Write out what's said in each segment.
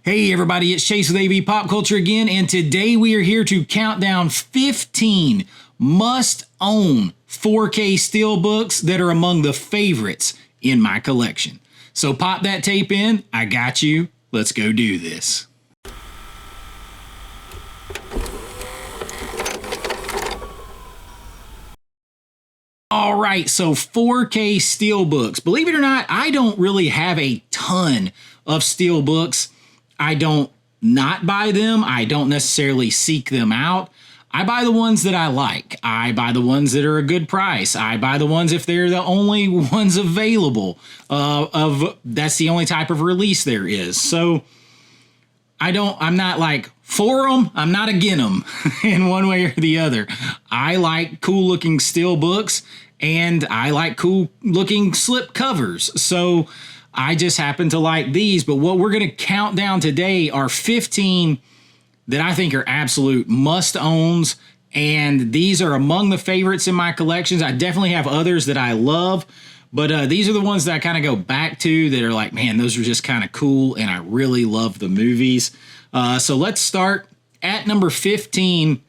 Hey everybody, it's Chase with AVA Pop Culture again, and today we are here to count down 15 must-own 4K steelbooks that are among the favorites in my collection. So pop that tape in, I got you, let's go do this. All right, so 4K steelbooks. Believe it or not, I don't really have a ton of steelbooks. I don't not buy them. I don't necessarily seek them out. I buy the ones that I like. I buy the ones that are a good price. I buy the ones if they're the only ones available. That's the only type of release there is. So I'm not like for them. I'm not against them in one way or the other. I like cool looking steel books and I like cool looking slip covers. So I just happen to like these, but what we're going to count down today are 15 that I think are absolute must-owns, and these are among the favorites in my collections. I definitely have others that I love, but these are the ones that I kind of go back to that are like, man, those are just kind of cool, and I really love the movies. So let's start at number 15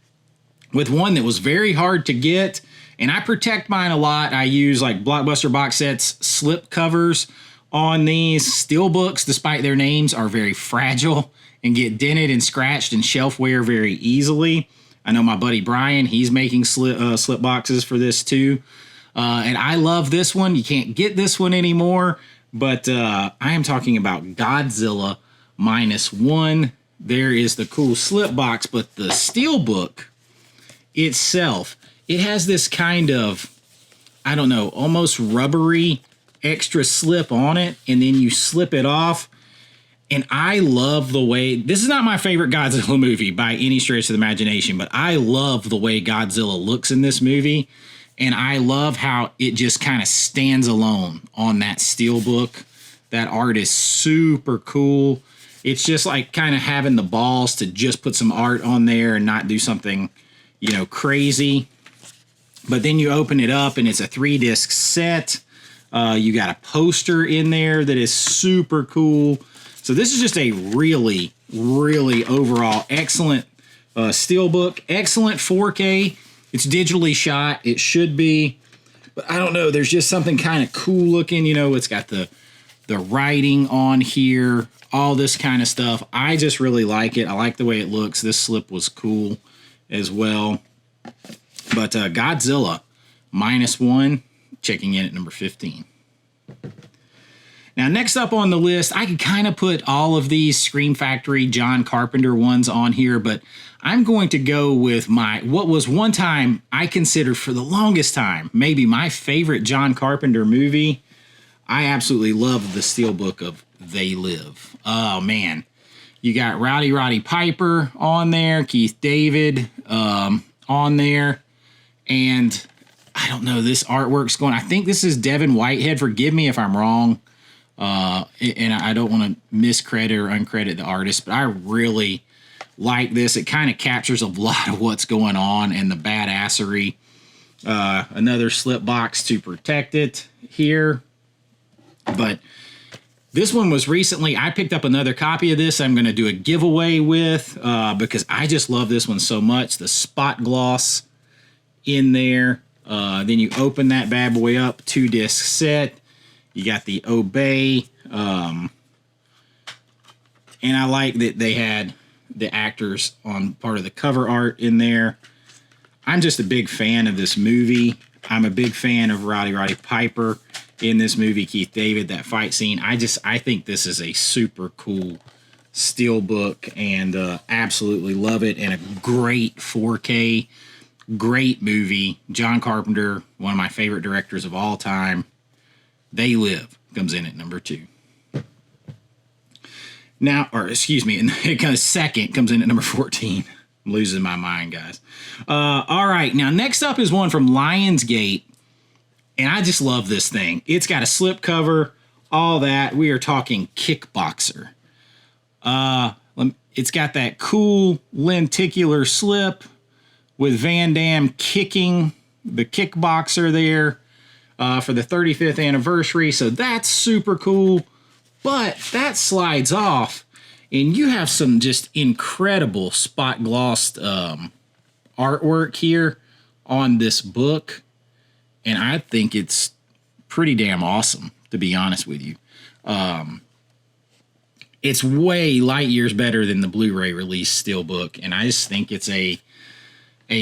with one that was very hard to get, and I protect mine a lot. I use like Blockbuster box sets, slip covers on these. Steelbooks, despite their names, are very fragile and get dented and scratched and shelf wear very easily. I know my buddy Brian, he's making slip boxes for this too. And I love this one. You can't get this one anymore, but I am talking about Godzilla -1. There is the cool slip box, but the steelbook itself, it has this kind of, I don't know, almost rubbery extra slip on it, and then you slip it off. And I love the way, this is not my favorite Godzilla movie by any stretch of the imagination, but I love the way Godzilla looks in this movie, and I love how it just kind of stands alone on that steelbook. That art is super cool. It's just like kind of having the balls to just put some art on there and not do something, you know, crazy. But then you open it up and it's a 3-disc set. You got a poster in there that is super cool. So this is just a really, really overall excellent steelbook. Excellent 4K. It's digitally shot. It should be. But I don't know. There's just something kind of cool looking. You know, it's got the writing on here. All this kind of stuff. I just really like it. I like the way it looks. This slip was cool as well. But Godzilla -1. Checking in at number 15. Now, next up on the list, I could kind of put all of these Scream Factory John Carpenter ones on here, but I'm going to go with what was one time I considered for the longest time maybe my favorite John Carpenter movie. I absolutely love the steelbook of They Live. Oh, man. You got Roddy Piper on there, Keith David on there, and I don't know, this artwork's going, I think this is Devin Whitehead. Forgive me if I'm wrong. And I don't want to miscredit or uncredit the artist, but I really like this. It kind of captures a lot of what's going on and the badassery. Another slip box to protect it here. But this one was recently, I picked up another copy of this I'm going to do a giveaway with because I just love this one so much. The spot gloss in there. Then you open that bad boy up, 2-disc set. You got the Obey. And I like that they had the actors on part of the cover art in there. I'm just a big fan of this movie. I'm a big fan of Roddy Piper in this movie, Keith David, that fight scene. I think this is a super cool steelbook and absolutely love it. And a great 4K. Great movie. John Carpenter, one of my favorite directors of all time. They Live comes in at number 2. Now, or excuse me, and it comes second, comes in at number 14. I'm losing my mind, guys. All right, now next up is one from Lionsgate, and I just love this thing. It's got a slip cover, all that. We are talking Kickboxer. It's got that cool lenticular slip with Van Damme kicking the Kickboxer there for the 35th anniversary. So that's super cool. But that slides off And you have some just incredible spot glossed artwork here on this book. And I think it's pretty damn awesome, to be honest with you. It's way light years better than the Blu-ray release Steelbook. And I just think it's a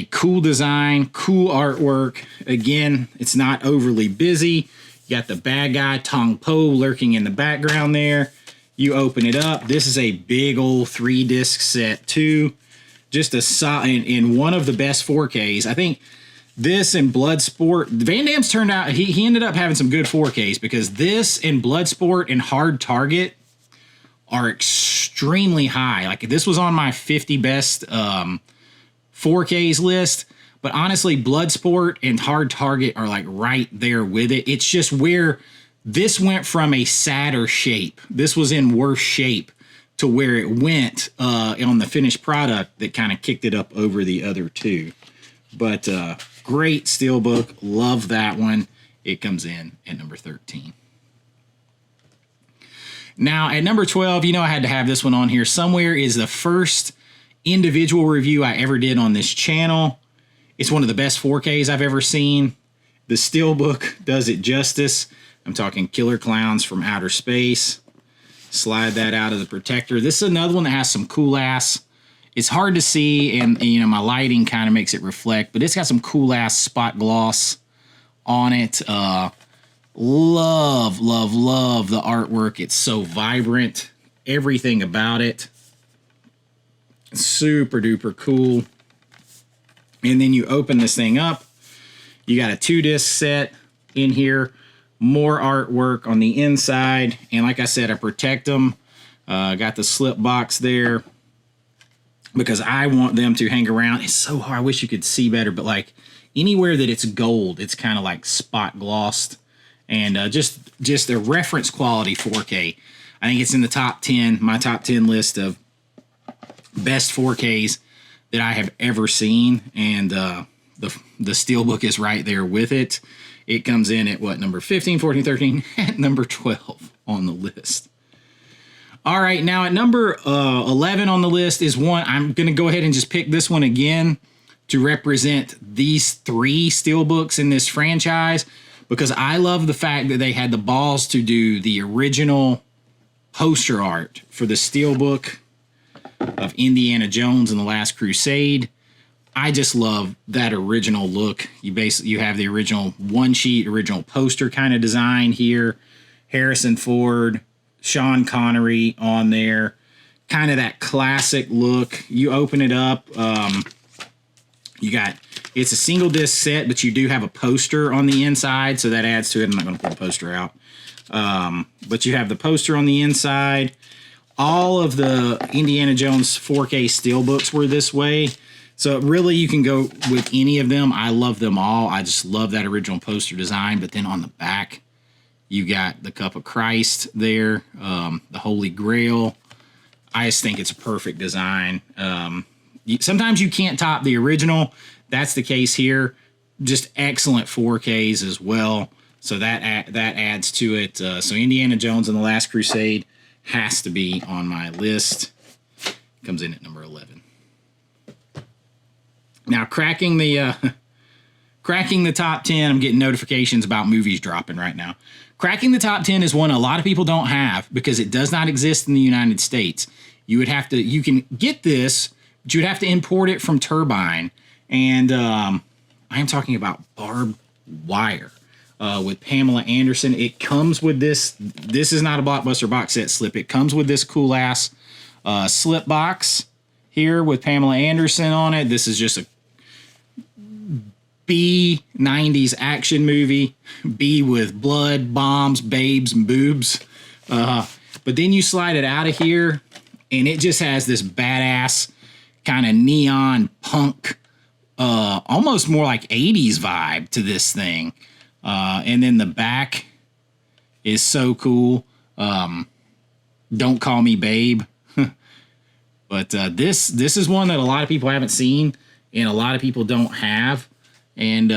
cool design, cool artwork. Again, it's not overly busy. You got the bad guy, Tong Po, lurking in the background there. You open it up. This is a big old 3-disc set too. Just a solid, in one of the best 4Ks. I think this and Bloodsport, Van Damme's turned out, he ended up having some good 4Ks, because this and Bloodsport and Hard Target are extremely high. Like, this was on my 50 best 4Ks list, but honestly, Bloodsport and Hard Target are like right there with it. It's just where this went from a sadder shape. This was in worse shape to where it went on the finished product that kind of kicked it up over the other two. But great Steelbook. Love that one. It comes in at number 13. Now, at number 12, you know I had to have this one on here. Somewhere is the first individual review I ever did on this channel. It's one of the best 4Ks I've ever seen. The Steelbook does it justice. I'm talking Killer Clowns from Outer Space. Slide that out of the protector. This is another one that has some cool ass. It's hard to see, and you know, my lighting kind of makes it reflect, but it's got some cool ass spot gloss on it. Love the artwork. It's so vibrant. Everything about it. Super duper cool. And then you open this thing up. You got a 2-disc set in here. More artwork on the inside. And like I said, I protect them. Got the slip box there because I want them to hang around. It's so hard. I wish you could see better, but like anywhere that it's gold, it's kind of like spot glossed. And just a reference quality 4K. I think it's in the top 10, my top 10 list of best 4Ks that I have ever seen. And the Steelbook is right there with it. It comes in at what, number 15, 14, 13, at number 12 on the list. All right, now at number 11 on the list is one, I'm going to go ahead and just pick this one again to represent these 3 Steelbooks in this franchise, because I love the fact that they had the balls to do the original poster art for the Steelbook of Indiana Jones and the Last Crusade. I just love that original look. You have the original one-sheet, original poster kind of design here. Harrison Ford, Sean Connery on there. Kind of that classic look. You open it up. It's a single disc set, but you do have a poster on the inside, so that adds to it. I'm not going to pull the poster out. But you have the poster on the inside. All of the Indiana Jones 4K Steelbooks were this way. So really, you can go with any of them. I love them all. I just love that original poster design. But then on the back, you got the Cup of Christ there, the Holy Grail. I just think it's a perfect design. Sometimes you can't top the original. That's the case here. Just excellent 4Ks as well. So that adds to it. So Indiana Jones and the Last Crusade has to be on my list. Comes in at number 11. Now, cracking the top 10, I'm getting notifications about movies dropping right now. Cracking the top 10 is one a lot of people don't have because it does not exist in the United States. You can get this, but you would have to import it from Turbine. And I am talking about Barb Wire with Pamela Anderson. It comes with this. This is not a Blockbuster box set slip. It comes with this cool ass slip box here with Pamela Anderson on it. This is just a B 90s action movie. B with blood, bombs, babes, and boobs. But then you slide it out of here, and it just has this badass kind of neon punk, almost more like 80s vibe to this thing. And then the back is so cool. Don't Call Me Babe. But this is one that a lot of people haven't seen and a lot of people don't have. And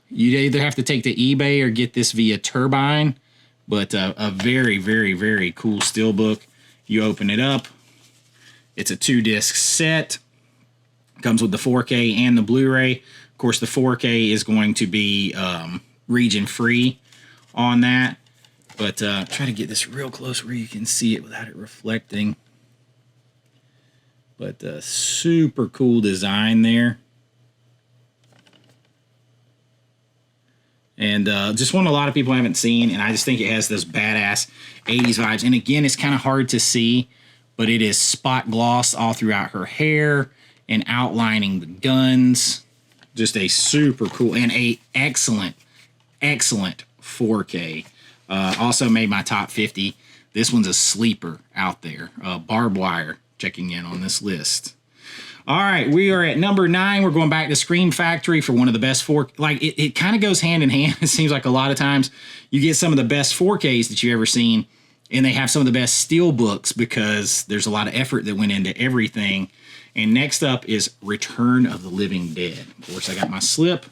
you either have to take to eBay or get this via Turbine. But a very, very, very cool Steelbook. You open it up. It's a 2-disc set. Comes with the 4K and the Blu-ray. Of course, the 4K is going to be region free on that. But try to get this real close where you can see it without it reflecting. But super cool design there. And just one a lot of people haven't seen, and I just think it has those badass 80s vibes. And again, it's kind of hard to see, but it is spot glossed all throughout her hair and outlining the guns. Just a super cool and a excellent 4K. Also made my top 50. This one's a sleeper out there. Barb Wire checking in on this list. All right, we are at number 9. We're going back to Scream Factory for one of the best 4K. Like, it kind of goes hand in hand. It seems like a lot of times you get some of the best 4Ks that you've ever seen, and they have some of the best Steelbooks because there's a lot of effort that went into everything. And next up is Return of the Living Dead. Of course, I got my slip.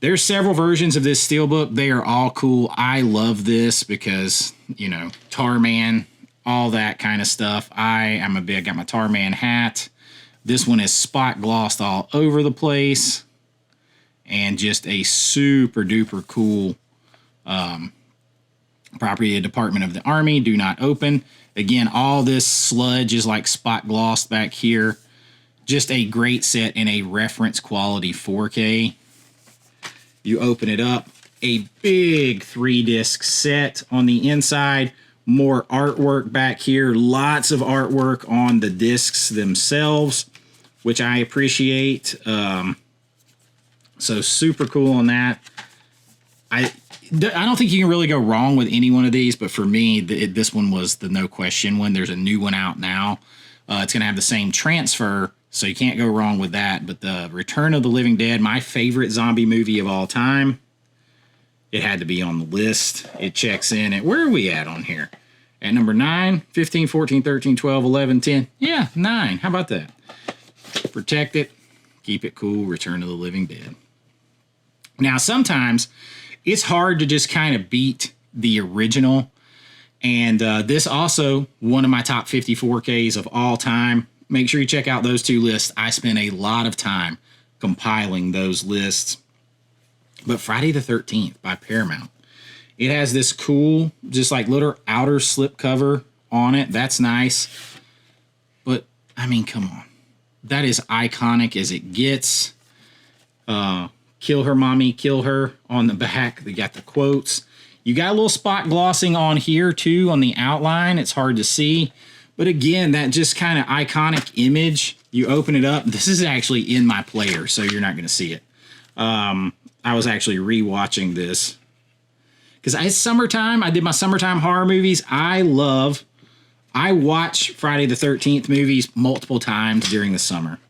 There's several versions of this Steelbook. They are all cool. I love this because, you know, Tarman, all that kind of stuff. I got my Tarman hat. This one is spot glossed all over the place and just a super duper cool property of the Department of the Army. Do not open. Again, all this sludge is like spot glossed back here. Just a great set in a reference quality 4K. You open it up, a big 3-disc set on the inside. More artwork back here. Lots of artwork on the discs themselves, which I appreciate. So super cool on that. I don't think you can really go wrong with any one of these, but for me, this one was the no question one. There's a new one out now. It's going to have the same transfer, so you can't go wrong with that. But the Return of the Living Dead, my favorite zombie movie of all time, it had to be on the list. It checks in at, where are we at on here? At number 9, 15, 14, 13, 12, 11, 10. Yeah, 9. How about that? Protect it. Keep it cool. Return of the Living Dead. Now, sometimes it's hard to just kind of beat the original. And this also, one of my top 50 4Ks of all time. Make sure you check out those two lists. I spent a lot of time compiling those lists. But Friday the 13th by Paramount. It has this cool, just like little outer slip cover on it. That's nice. But, I mean, come on. That is iconic as it gets. Kill her, mommy, kill her on the back. They got the quotes. You got a little spot glossing on here, too, on the outline. It's hard to see. But again, that just kind of iconic image. You open it up. This is actually in my player, so you're not going to see it. I was actually rewatching this because it's summertime. I did my summertime horror movies. I watch Friday the 13th movies multiple times during the summer.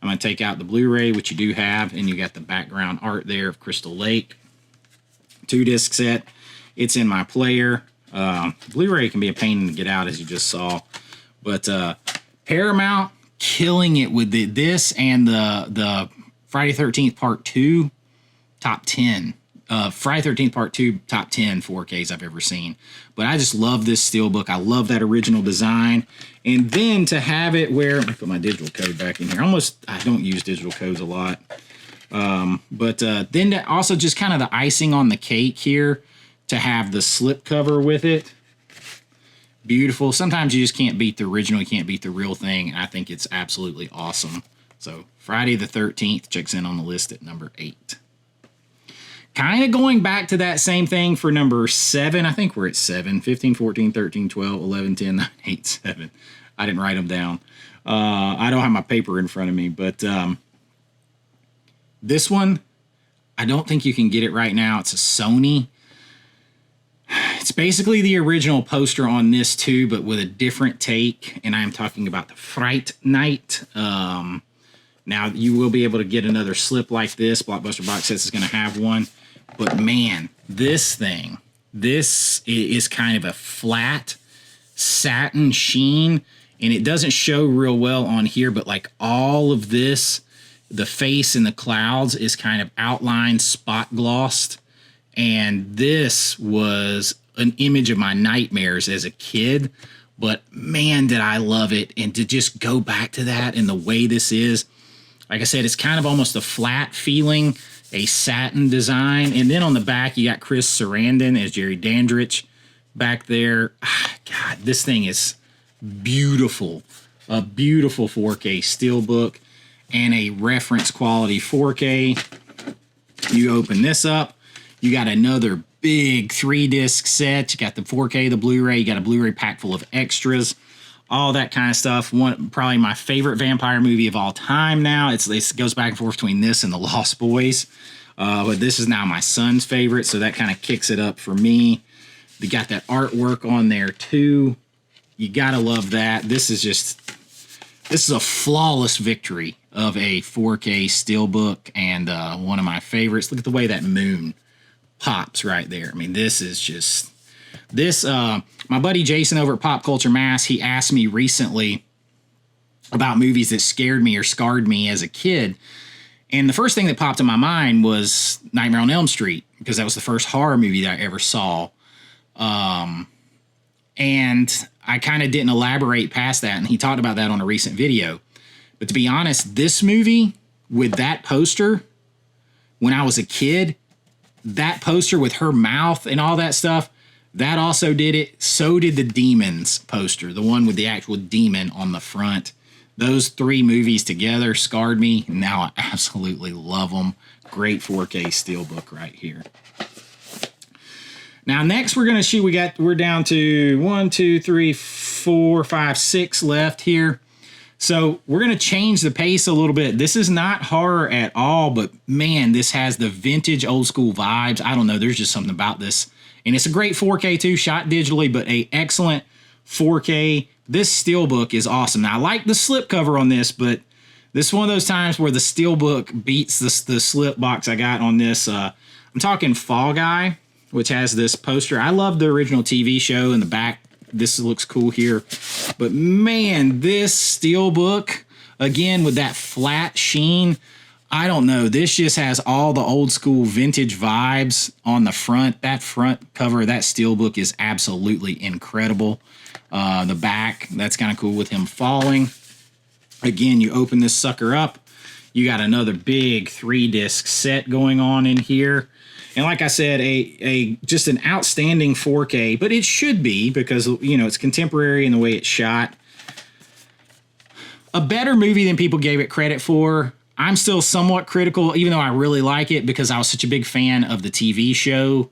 I'm going to take out the Blu-ray, which you do have, and you got the background art there of Crystal Lake. 2-disc set. It's in my player. Blu-ray can be a pain to get out, as you just saw. But Paramount killing it with this and the Friday 13th Part 2 top 10. Friday 13th Part 2 top 10 4Ks I've ever seen. But I just love this Steelbook. I love that original design. And then to have it where, let me put my digital code back in here. I don't use digital codes a lot. But then to also just kind of the icing on the cake here to have the slip cover with it. Beautiful. Sometimes you just can't beat the original. You can't beat the real thing. And I think it's absolutely awesome. So Friday the 13th checks in on the list at number 8. Kind of going back to that same thing for number 7. I think we're at 7. 15, 14, 13, 12, 11, 10, 9, 8, 7. I didn't write them down. I don't have my paper in front of me. But this one, I don't think you can get it right now. It's a Sony. It's basically the original poster on this too, but with a different take. And I'm talking about the Fright Night. Now, you will be able to get another slip like this. Blockbuster Box Sets is going to have one. But man, this thing, this is kind of a flat satin sheen. And it doesn't show real well on here, but like all of this, the face and the clouds is kind of outlined, spot glossed. And this was an image of my nightmares as a kid, But man, did I love it. And to just go back to that and the way this is, like I said, it's kind of almost a flat feeling, a satin design. And then on the back, you got Chris Sarandon as Jerry Dandridge back there. God, this thing is beautiful. A beautiful 4K steelbook and a reference quality 4K. You open this up, you got another big 3-disc set. You got the 4K, the Blu-ray, you got a Blu-ray pack full of extras, all that kind of stuff. Probably my favorite vampire movie of all time now. It goes back and forth between this and The Lost Boys. But this is now my son's favorite, so that kind of kicks it up for me. You got that artwork on there too. You gotta love that. This is a flawless victory of a 4K steelbook, and one of my favorites. Look at the way that moon pops right there. I mean, this is just this. My buddy Jason over at Pop Culture Mass, he asked me recently about movies that scared me or scarred me as a kid, and the first thing that popped in my mind was Nightmare on Elm Street, because that was the first horror movie that I ever saw. And I kind of didn't elaborate past that, and he talked about that on a recent video. But to be honest, this movie with that poster, when I was a kid, that poster with her mouth and all that stuff, that also did it. So did the Demons poster, the one with the actual demon on the front. Those 3 movies together scarred me. Now I absolutely love them. Great 4K steelbook right here. Now, next we're going to shoot, we're down to 1, 2, 3, 4, 5, 6 left here. So we're going to change the pace a little bit. This is not horror at all, but man, this has the vintage old school vibes. I don't know. There's just something about this. And it's a great 4K too, shot digitally, but a excellent 4K. This steelbook is awesome. Now, I like the slipcover on this, but this is one of those times where the steelbook beats the slip box I got on this. I'm talking Fall Guy, which has this poster. I love the original TV show in the back. This looks cool here. But man, this steelbook, again, with that flat sheen, I don't know. This just has all the old school vintage vibes on the front. That front cover of that steelbook is absolutely incredible. The back, that's kind of cool with him falling. Again, you open this sucker up. You got another big 3-disc set going on in here. And like I said, just an outstanding 4K, but it should be because, you know, it's contemporary in the way it's shot. A better movie than people gave it credit for. I'm still somewhat critical, even though I really like it, because I was such a big fan of the TV show,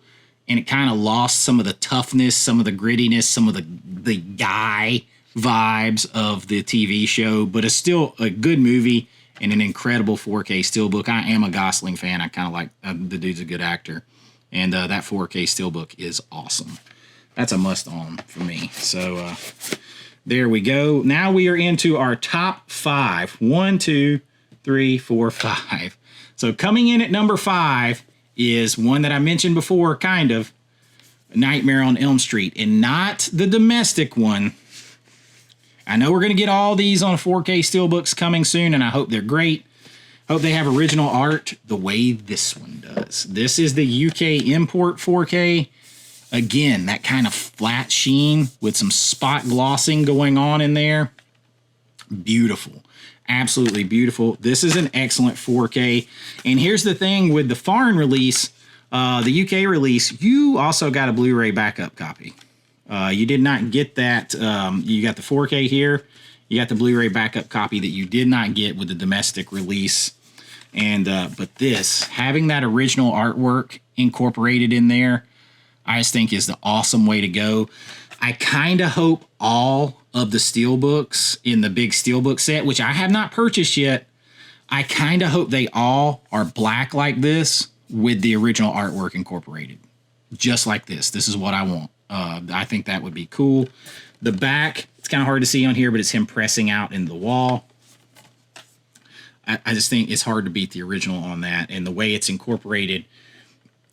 and it kind of lost some of the toughness, some of the grittiness, some of the guy vibes of the TV show, but it's still a good movie and an incredible 4K steelbook. I am a Gosling fan. I kind of like the dude's a good actor, and that 4K steelbook is awesome. That's a must-own for me. So there we go. Now we are into our top 5. 1, 2, 3, 4, 5. So coming in at number 5 is one that I mentioned before, kind of, Nightmare on Elm Street, and not the domestic one. I know we're going to get all these on 4K steelbooks coming soon, and I hope they're great. Hope they have original art the way this one does. This is the UK import 4K. Again, that kind of flat sheen with some spot glossing going on in there. Beautiful. Absolutely beautiful. This is an excellent 4K. And here's the thing with the foreign release, the UK release, you also got a Blu-ray backup copy. You did not get that. You got the 4K here. You got the Blu-ray backup copy that you did not get with the domestic release. And but this, having that original artwork incorporated in there, I just think is the awesome way to go. I kind of hope all of the steelbooks in the big steelbook set, which I have not purchased yet, I kind of hope they all are black like this with the original artwork incorporated. Just like this. This is what I want. I think that would be cool. The back, it's kind of hard to see on here, but it's him pressing out in the wall. I just think it's hard to beat the original on that. And the way it's incorporated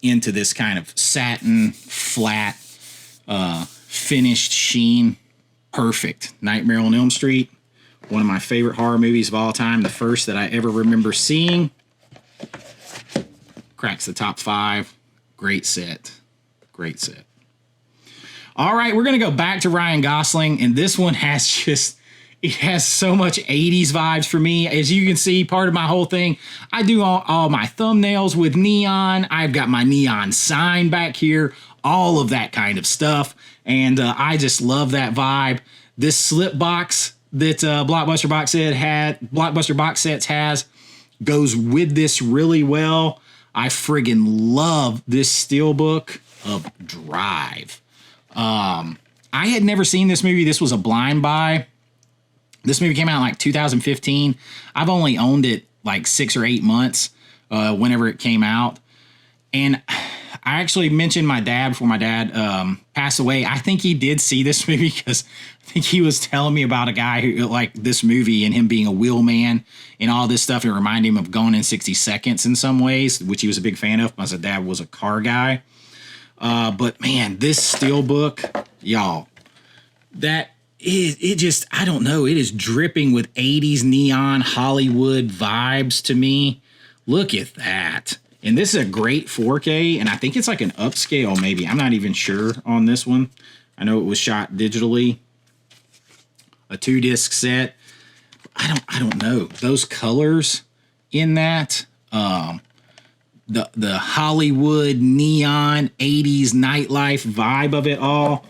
into this kind of satin, flat, finished sheen. Perfect. Nightmare on Elm Street. One of my favorite horror movies of all time. The first that I ever remember seeing. Cracks the top 5. Great set. Great set. All right, we're going to go back to Ryan Gosling, and this one has it has so much 80s vibes for me. As you can see, part of my whole thing, I do all my thumbnails with neon. I've got my neon sign back here, all of that kind of stuff, and I just love that vibe. This slip box that Blockbuster Box Sets has goes with this really well. I friggin' love this steelbook of Drive. I had never seen this movie. This was a blind buy. This movie came out in like 2015. I've only owned it like 6 or 8 months whenever it came out. And I actually mentioned my dad before my dad passed away. I think he did see this movie because I think he was telling me about a guy who liked this movie and him being a wheelman and all this stuff. It reminded him of Gone in 60 Seconds in some ways, which he was a big fan of. My dad was a car guy. But man, this steelbook, y'all, it just, I don't know. It is dripping with 80s neon Hollywood vibes to me. Look at that. And this is a great 4K, and I think it's like an upscale maybe. I'm not even sure on this one. I know it was shot digitally. A 2-disc set. I don't know. Those colors in that, the Hollywood neon 80s nightlife vibe of it all,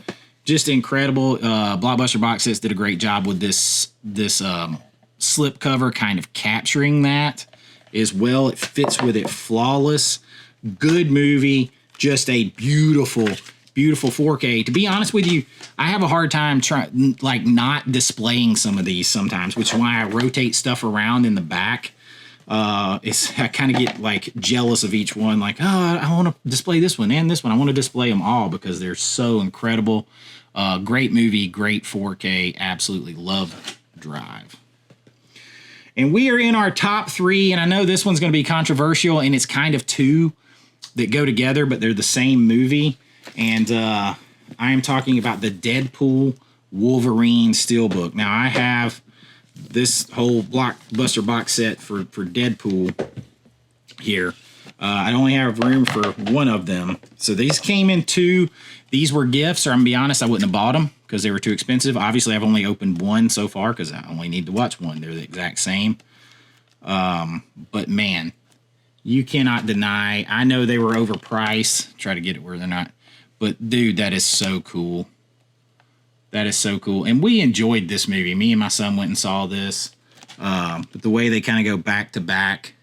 just incredible. Blockbuster Box Sets did a great job with this slip cover kind of capturing that as well. It fits with it flawless. Good movie, just a beautiful 4K. To be honest with you, I have a hard time not displaying some of these sometimes, which is why I rotate stuff around in the back. I kind of get like jealous of each one. Like, oh, I want to display this one and this one. I want to display them all because they're so incredible. Great movie, great 4K. Absolutely love Drive. And we are in our top 3, and I know this one's going to be controversial, and it's kind of two that go together, but they're the same movie. And I am talking about the Deadpool Wolverine Steelbook. Now, I have this whole Blockbuster box set for Deadpool here. I only have room for one of them. So these came in 2. These were gifts, or I'm going to be honest, I wouldn't have bought them because they were too expensive. Obviously, I've only opened one so far because I only need to watch one. They're the exact same. But man, you cannot deny. I know they were overpriced. Try to get it where they're not. But dude, that is so cool. That is so cool. And we enjoyed this movie. Me and my son went and saw this. But the way they kind of go back to back.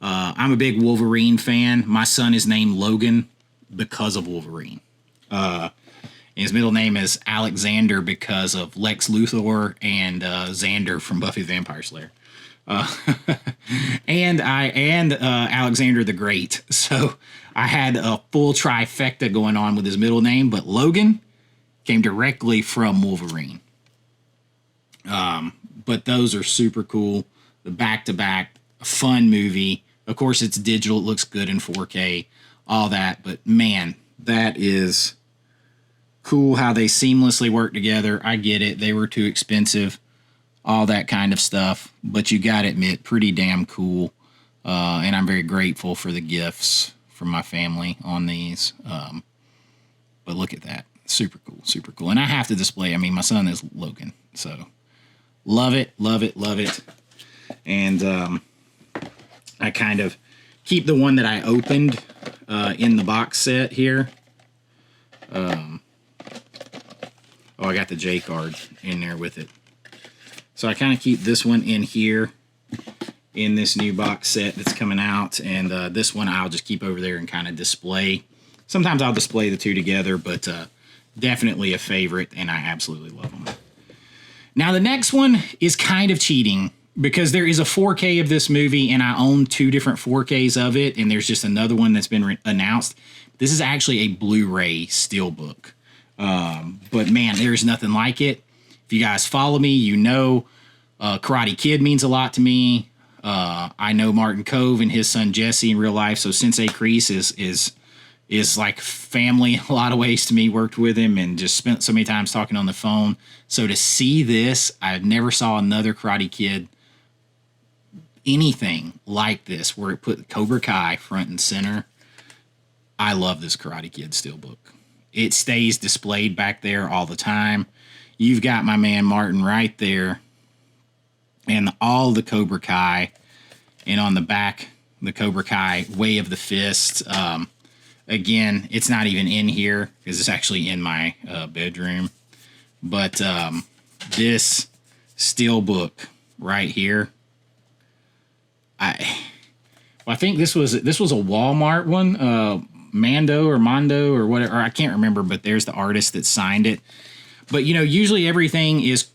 I'm a big Wolverine fan. My son is named Logan because of Wolverine. His middle name is Alexander because of Lex Luthor and Xander from Buffy the Vampire Slayer. And Alexander the Great. So I had a full trifecta going on with his middle name, but Logan came directly from Wolverine. But those are super cool. The back-to-back, fun movie. Of course, it's digital. It looks good in 4K, all that. But man, that is cool how they seamlessly work together. I get it. They were too expensive, all that kind of stuff. But you got to admit, pretty damn cool. And I'm very grateful for the gifts from my family on these. But look at that. Super cool, super cool. And I have to display. I mean, my son is Logan. So love it, love it, love it. And I kind of keep the one that I opened in the box set here. I got the J card in there with it. So I kind of keep this one in here in this new box set that's coming out. And this one I'll just keep over there and kind of display. Sometimes I'll display the two together, but definitely a favorite, and I absolutely love them. Now, the next one is kind of cheating because there is a 4K of this movie, and I own 2 different 4Ks of it, and there's just another one that's been announced. This is actually a Blu-ray steelbook. But man, there's nothing like it. If you guys follow me, you know Karate Kid means a lot to me. I know Martin Cove and his son Jesse in real life, so Sensei Kreese is like family in a lot of ways to me. Worked with him and just spent so many times talking on the phone. So to see this, I never saw another Karate Kid anything like this where it put Cobra Kai front and center. I love this Karate Kid steelbook. it stays displayed back there all the time. You've got my man Martin right there, and all the Cobra Kai, and on the back, the Cobra Kai Way of the Fist. Again, it's not even in here because it's actually in my bedroom. But this Steelbook right here, I think this was a Walmart one, Mondo or whatever. I can't remember, but there's the artist that signed it. But usually everything is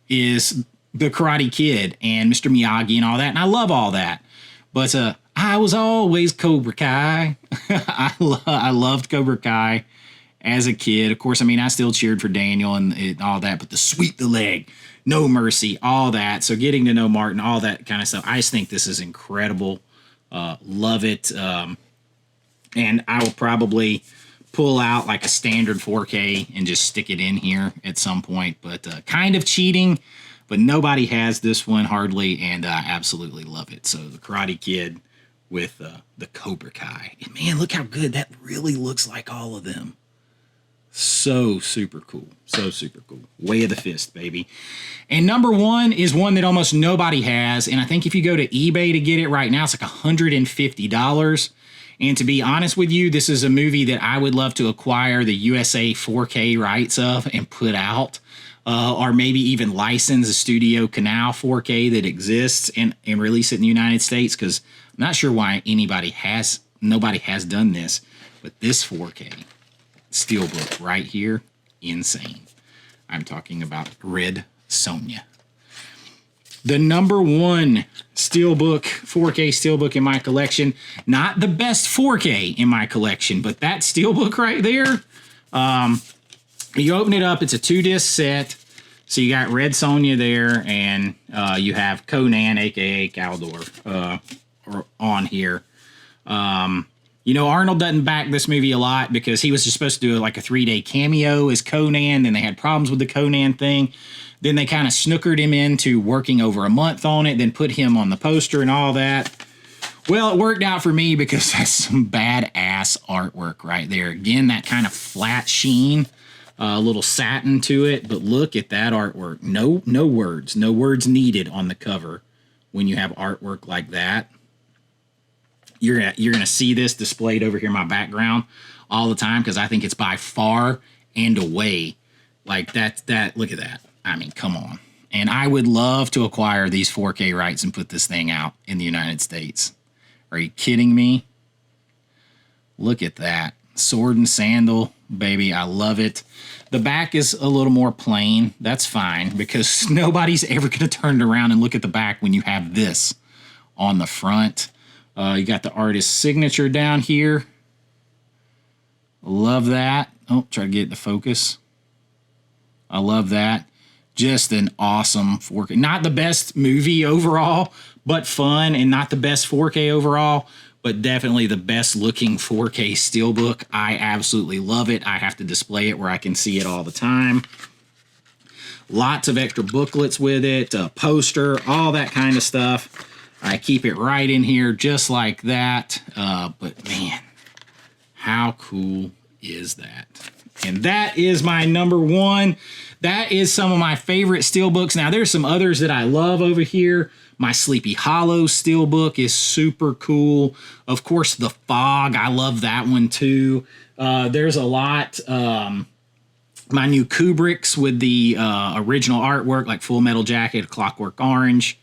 the Karate Kid and Mr. Miyagi and all that, and I love all that. But I was always Cobra Kai. I loved Cobra Kai as a kid. Of course, I still cheered for Daniel and all that, but the sweep the leg, no mercy, all that. So getting to know Martin, all that kind of stuff. I just think this is incredible. Love it. And I will probably pull out like a standard 4K and just stick it in here at some point. But kind of cheating, but nobody has this one hardly, and I absolutely love it. So the Karate Kid with the Cobra Kai. And man, look how good that really looks like all of them. So super cool. So super cool. Way of the Fist, baby. And number one is one that almost nobody has. And I think if you go to eBay to get it right now, it's like $150. And to be honest with you, this is a movie that I would love to acquire the USA 4K rights of and put out. Or maybe even license a Studio Canal 4K that exists and release it in the United States. Because I'm not sure why nobody has done this. But this 4K Steelbook right here, insane. I'm talking about Red Sonja. The number one Steelbook, 4K Steelbook in my collection. Not the best 4K in my collection, but that Steelbook right there. You open it up, it's a 2-disc set. So you got Red Sonja there, and you have Conan, a.k.a. Caldor, on here. Arnold doesn't back this movie a lot because he was just supposed to do like a 3-day cameo as Conan. Then they had problems with the Conan thing. Then they kind of snookered him into working over a month on it, then put him on the poster and all that. Well, it worked out for me because that's some badass artwork right there. Again, that kind of flat sheen, a little satin to it. But look at that artwork. No words needed on the cover when you have artwork like that. You're gonna see this displayed over here in my background all the time because I think it's by far and away like that. Look at that. Come on. And I would love to acquire these 4K rights and put this thing out in the United States. Are you kidding me? Look at that. Sword and sandal, baby. I love it. The back is a little more plain. That's fine because nobody's ever going to turn around and look at the back when you have this on the front. You got the artist's signature down here. Love that. Oh, try to get it to focus. I love that. Just an awesome 4K. Not the best movie overall, but fun, and not the best 4K overall, but definitely the best looking 4K Steelbook. I absolutely love it. I have to display it where I can see it all the time. Lots of extra booklets with it, a poster, all that kind of stuff. I keep it right in here just like that. But man, how cool is that? And that is my number one. That is some of my favorite Steelbooks. Now, there's some others that I love over here. My Sleepy Hollow Steelbook is super cool. Of course, The Fog. I love that one too. There's a lot. My new Kubricks with the original artwork, like Full Metal Jacket, Clockwork Orange.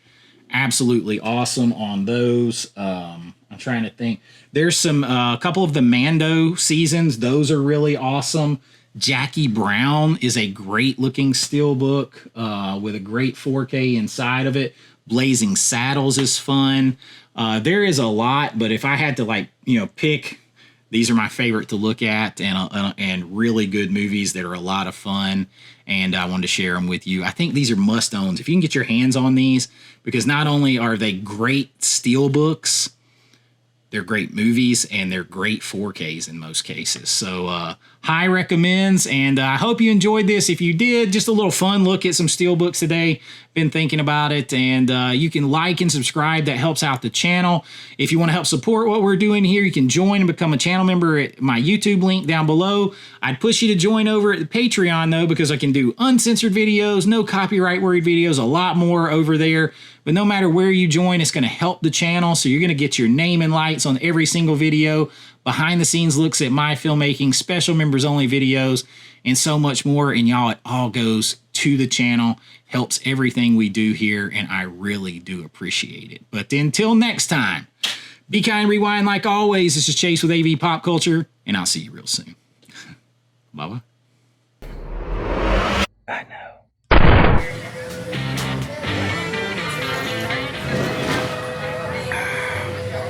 Absolutely awesome on those. I'm trying to think. There's some a couple of the Mando seasons. Those are really awesome. Jackie Brown is a great looking Steelbook with a great 4K inside of it. Blazing Saddles is fun. There is a lot, but if I had to pick, these are my favorite to look at, and really good movies that are a lot of fun. And I wanted to share them with you. I think these are must-owns. If you can get your hands on these, because not only are they great Steelbooks, they're great movies, and they're great 4Ks in most cases. So high recommends, and I hope you enjoyed this. If you did, just a little fun look at some Steelbooks today. Been thinking about it, and you can like and subscribe. That helps out the channel. If you want to help support what we're doing here, you can join and become a channel member at my YouTube link down below. I'd push you to join over at the Patreon, though, because I can do uncensored videos, no copyright worried videos, a lot more over there. But no matter where you join, it's going to help the channel, so you're going to get your name and lights on every single video, behind the scenes looks at my filmmaking, special members only videos, and so much more. And y'all, it all goes to the channel, helps everything we do here, and I really do appreciate it. But until next time, be kind, rewind like always. This is Chase with AV Pop Culture, and I'll see you real soon. Bye-bye.